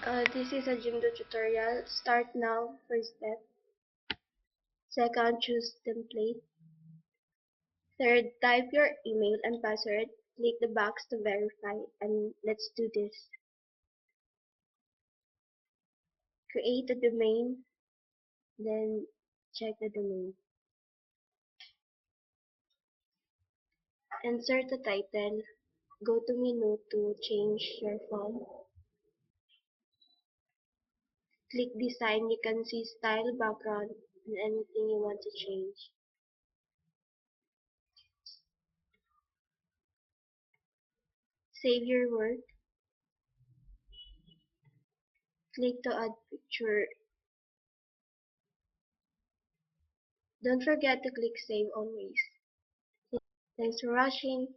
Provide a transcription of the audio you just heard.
This is a Jimdo tutorial. Start now, first step. Second, choose template. Third, type your email and password. Click the box to verify, and let's do this. Create a domain, then check the domain. Insert the title. Go to menu to change your font. Click design. You can see style, background, and anything you want to change. Save your work. Click to add picture. Don't forget to click save always. Thanks for watching.